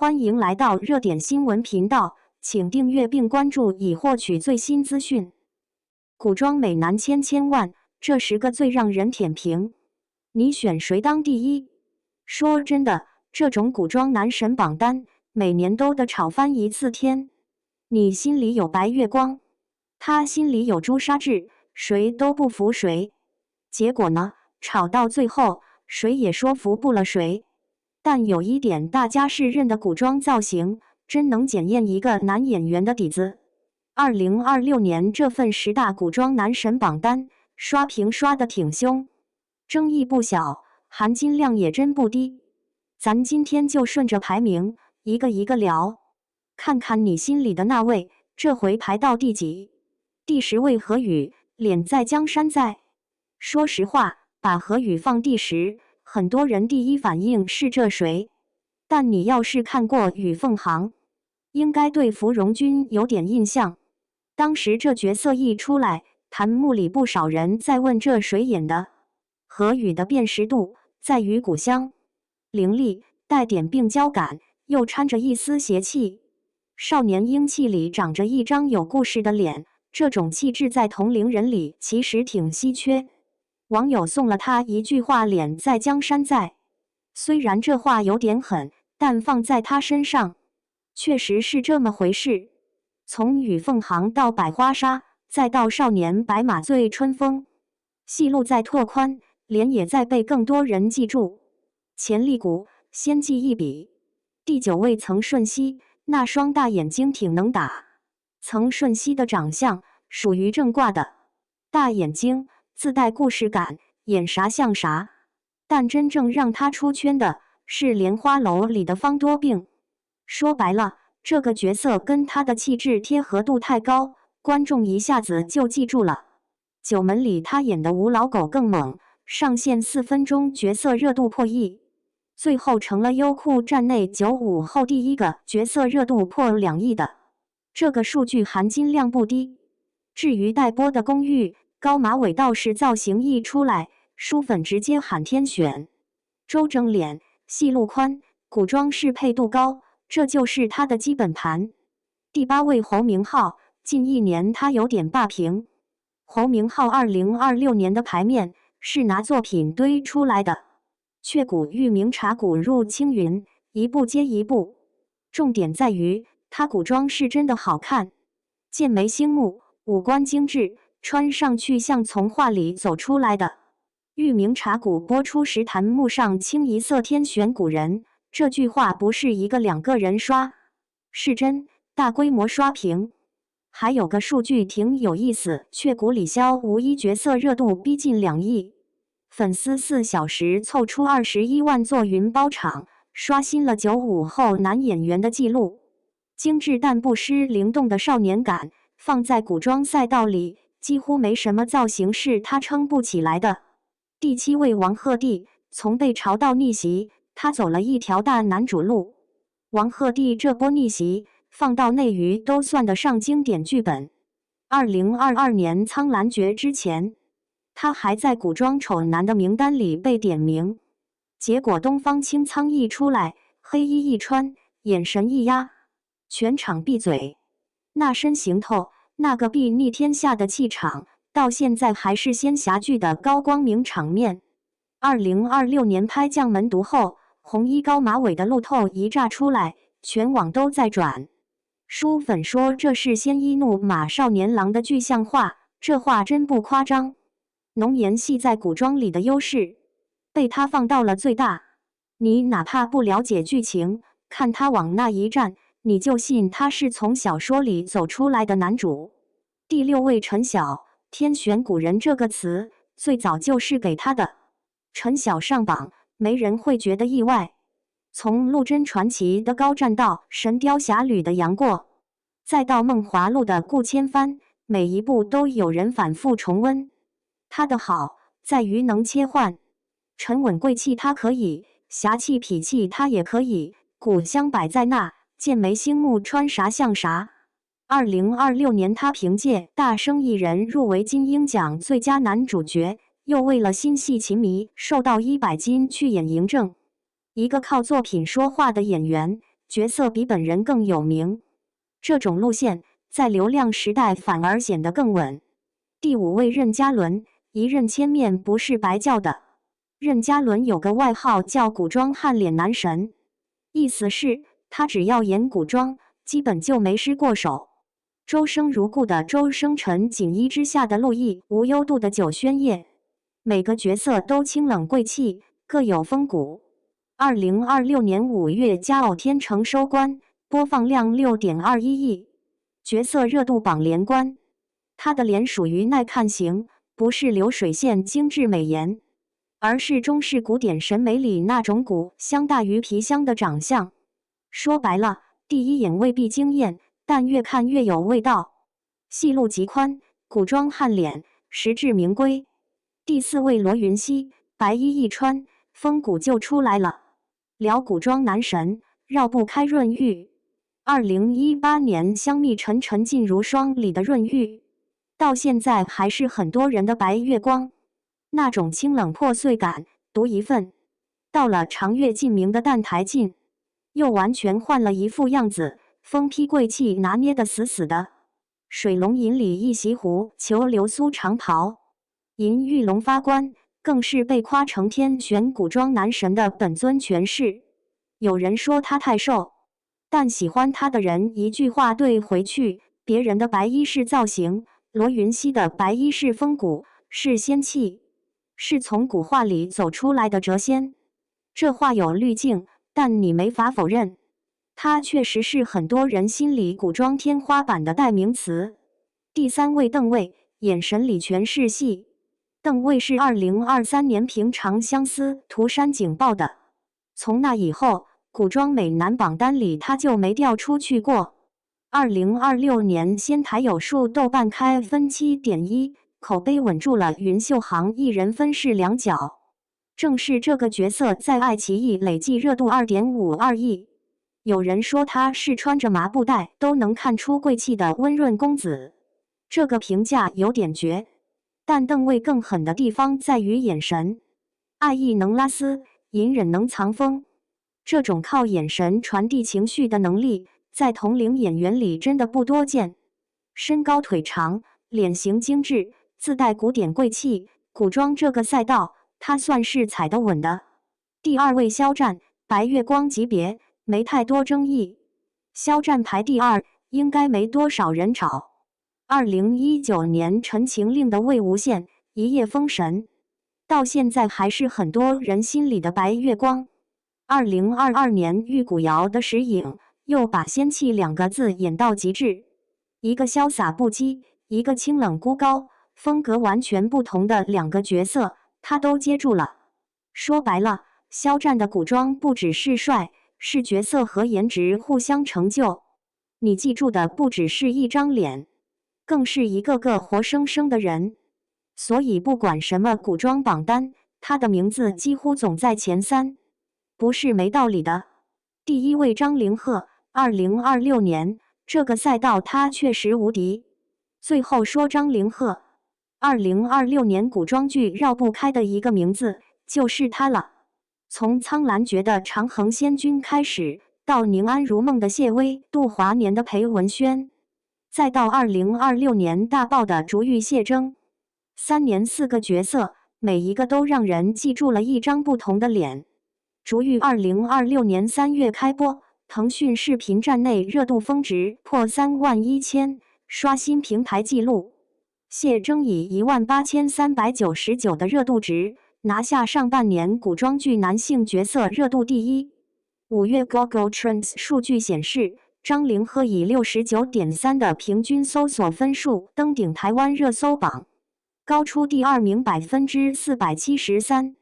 欢迎来到热点新闻频道，请订阅并关注以获取最新资讯。古装美男千万，这10个最让人舔屏，你选谁当第一？说真的，这种古装男神榜单每年都得炒翻一次天。你心里有白月光，他心里有朱砂痣，谁都不服谁。结果呢，炒到最后，谁也说服不了谁。但有一点大家是认的，古装造型真能检验一个男演员的底子。2026年这份10大古装男神榜单刷屏刷得挺凶，争议不小，含金量也真不低。咱今天就顺着排名一个一个聊，看看你心里的那位这回排到第几。第10位何宇，脸在江山在。说实话，把何宇放第10，很多人第一反应是这谁？但你要是看过《与凤航》，应该对芙蓉君有点印象。当时这角色一出来，弹幕里不少人在问这谁演的。何宇的辨识度在于古香，凌厉，带点病娇感，又掺着一丝邪气。少年英气里长着一张有故事的脸，这种气质在同龄人里其实挺稀缺。网友送了他一句话：脸在江山在。虽然这话有点狠，但放在他身上，确实是这么回事。从与凤航到百花杀，再到少年白马醉春风，戏路在拓宽，脸也在被更多人记住。潜力股，先记一笔。第9位曾舜晞，那双大眼睛挺能打。曾舜晞的长相属于正挂的，大眼睛自带故事感，演啥像啥。但真正让他出圈的是《莲花楼》里的方多病。说白了，这个角色跟他的气质贴合度太高，观众一下子就记住了。九门里他演的吴老狗更猛，上线4分钟角色热度破亿，最后成了优酷站内95后第一个角色热度破2亿的，这个数据含金量不低。至于待播的公寓，高马尾倒是造型一出来，书粉直接喊天选。周正脸，戏路宽，古装适配度高，这就是他的基本盘。第8位侯明昊，近1年他有点霸屏。侯明昊2026年的牌面是拿作品堆出来的，却古玉明茶谷入青云，一步接一步。重点在于他古装是真的好看，剑眉星目，五官精致，穿上去像从画里走出来的。玉明茶谷播出时，弹幕上清一色天选古人，这句话不是1个2个人刷，是真大规模刷屏。还有个数据挺有意思，却古李逍无一角色热度逼近2亿，粉丝4小时凑出21万做云包场，刷新了95后男演员的记录。精致但不失灵动的少年感，放在古装赛道里，几乎没什么造型是他撑不起来的。第7位王鹤棣，从被嘲到逆袭，他走了一条大男主路。王鹤棣这波逆袭，放到内娱都算得上经典剧本。2022年苍兰诀之前，他还在古装丑男的名单里被点名，结果东方青苍一出来，黑衣一穿，眼神一压，全场闭嘴。那身行头，那个睥睨天下的气场，到现在还是仙侠剧的高光名场面。2026年拍将门毒后，红衣高马尾的路透一炸出来，全网都在转。书粉说这是鲜衣怒马少年郎的具象化，这话真不夸张。浓颜系在古装里的优势，被他放到了最大。你哪怕不了解剧情，看他往那一站，你就信他是从小说里走出来的男主。第6位陈晓，天选古人这个词最早就是给他的。陈晓上榜，没人会觉得意外。从《陆贞传奇》的高湛到《神雕侠侣》的杨过，再到《梦华录》的顾千帆，每一部都有人反复重温。他的好在于能切换，沉稳贵气他可以，侠气痞气他也可以，古香摆在那，剑眉星目穿啥像啥。2026年他凭借《大生意人》入围金鹰奖最佳男主角，又为了新戏秦迷瘦到100斤去演嬴政。一个靠作品说话的演员，角色比本人更有名。这种路线在流量时代反而显得更稳。第5位任嘉伦，一任千面不是白叫的。任嘉伦有个外号叫古装汉脸男神，意思是他只要演古装，基本就没失过手。周生如故的周生辰，锦衣之下的陆毅，无忧渡的九宣烨，每个角色都清冷贵气，各有风骨。2026年5月，《佳偶天成》收官，播放量6.21亿，角色热度榜连冠。他的脸属于耐看型，不是流水线精致美颜，而是中式古典审美里那种骨香大于皮香的长相。说白了，第一眼未必惊艳，但越看越有味道。戏路极宽，古装汉脸，实至名归。第4位罗云熙，白衣一穿，风骨就出来了。聊古装男神，绕不开润玉。2018年香蜜沉沉烬如霜里的润玉，到现在还是很多人的白月光，那种清冷破碎感独一份。到了长月烬明的澹台烬，又完全换了一副样子，风披贵气拿捏得死死的。水龙吟里一袭狐裘流苏长袍，银玉龙发冠，更是被夸成天选古装男神的本尊诠释。有人说他太瘦，但喜欢他的人一句话对回去：别人的白衣是造型，罗云熙的白衣是风骨，是仙气，是从古画里走出来的谪仙。这话有滤镜，但你没法否认，他确实是很多人心里古装天花板的代名词。第3位邓卫，眼神里全是戏。邓卫是2023年平常相思涂山警报的，从那以后，古装美男榜单里他就没掉出去过。2026年仙台有数豆瓣开分7.1，口碑稳住了云秀行一人分饰两角。正是这个角色在爱奇艺累计热度2.52亿。有人说他是穿着麻布袋都能看出贵气的温润公子，这个评价有点绝。但邓卫更狠的地方在于眼神，爱意能拉丝，隐忍能藏锋。这种靠眼神传递情绪的能力，在同龄演员里真的不多见。身高腿长，脸型精致，自带古典贵气，古装这个赛道，他算是踩得稳的。第2位肖战，白月光级别，没太多争议。肖战排第2，应该没多少人吵。2019年《陈情令》的魏无羡，一夜封神，到现在还是很多人心里的白月光。2022年玉骨遥的石影，又把仙气2个字演到极致，一个潇洒不羁，一个清冷孤高，风格完全不同的2个角色，他都接住了。说白了，肖战的古装不只是帅，是角色和颜值互相成就。你记住的不只是一张脸，更是一个个活生生的人。所以不管什么古装榜单，他的名字几乎总在前3，不是没道理的。第1位张凌赫，2026年这个赛道他确实无敌。最后说张凌赫，2026年古装剧绕不开的一个名字就是他了。从苍兰诀的长恒仙君开始，到宁安如梦的谢薇、杜华年的裴文轩，再到2026年大爆的竹玉谢征，3年4个角色，每一个都让人记住了一张不同的脸。竹玉2026年3月开播，腾讯视频站内热度峰值破31000，刷新平台纪录。谢征以18399的热度值，拿下上半年古装剧男性角色热度第1。5月 Google Trends 数据显示，张凌赫以69.3的平均搜索分数登顶台湾热搜榜，高出第2名473%。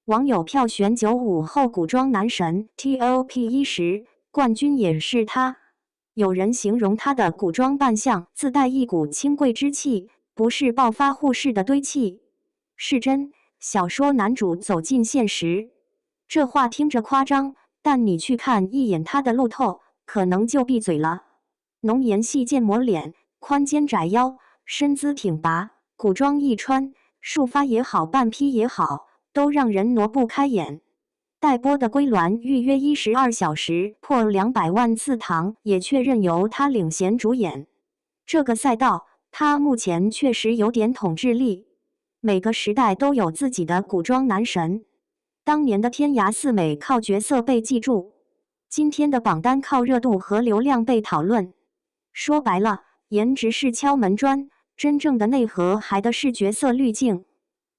网友票选95后古装男神 TOP10，冠军也是他。有人形容他的古装扮相自带一股清贵之气，不是暴发户式的堆砌。是真，小说男主走进现实。这话听着夸张，但你去看一眼他的路透，可能就闭嘴了。浓颜细剑磨脸，宽肩窄腰，身姿挺拔，古装一穿，束发也好，半披也好，都让人挪不开眼。待播的归鸾预约12小时破200万次堂，也确认由他领衔主演。这个赛道，他目前确实有点统治力。每个时代都有自己的古装男神。当年的天涯四美靠角色被记住，今天的榜单靠热度和流量被讨论。说白了，颜值是敲门砖，真正的内核还的是角色滤镜。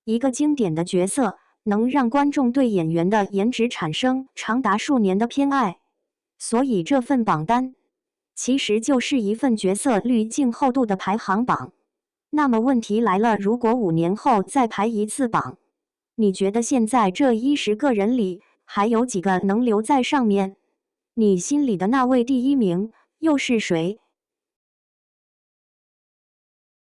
一个经典的角色能让观众对演员的颜值产生长达数年的偏爱，所以这份榜单其实就是一份角色滤镜厚度的排行榜。那么问题来了，如果5年后再排一次榜，你觉得现在这10个人里还有几个能留在上面？你心里的那位第一名又是谁？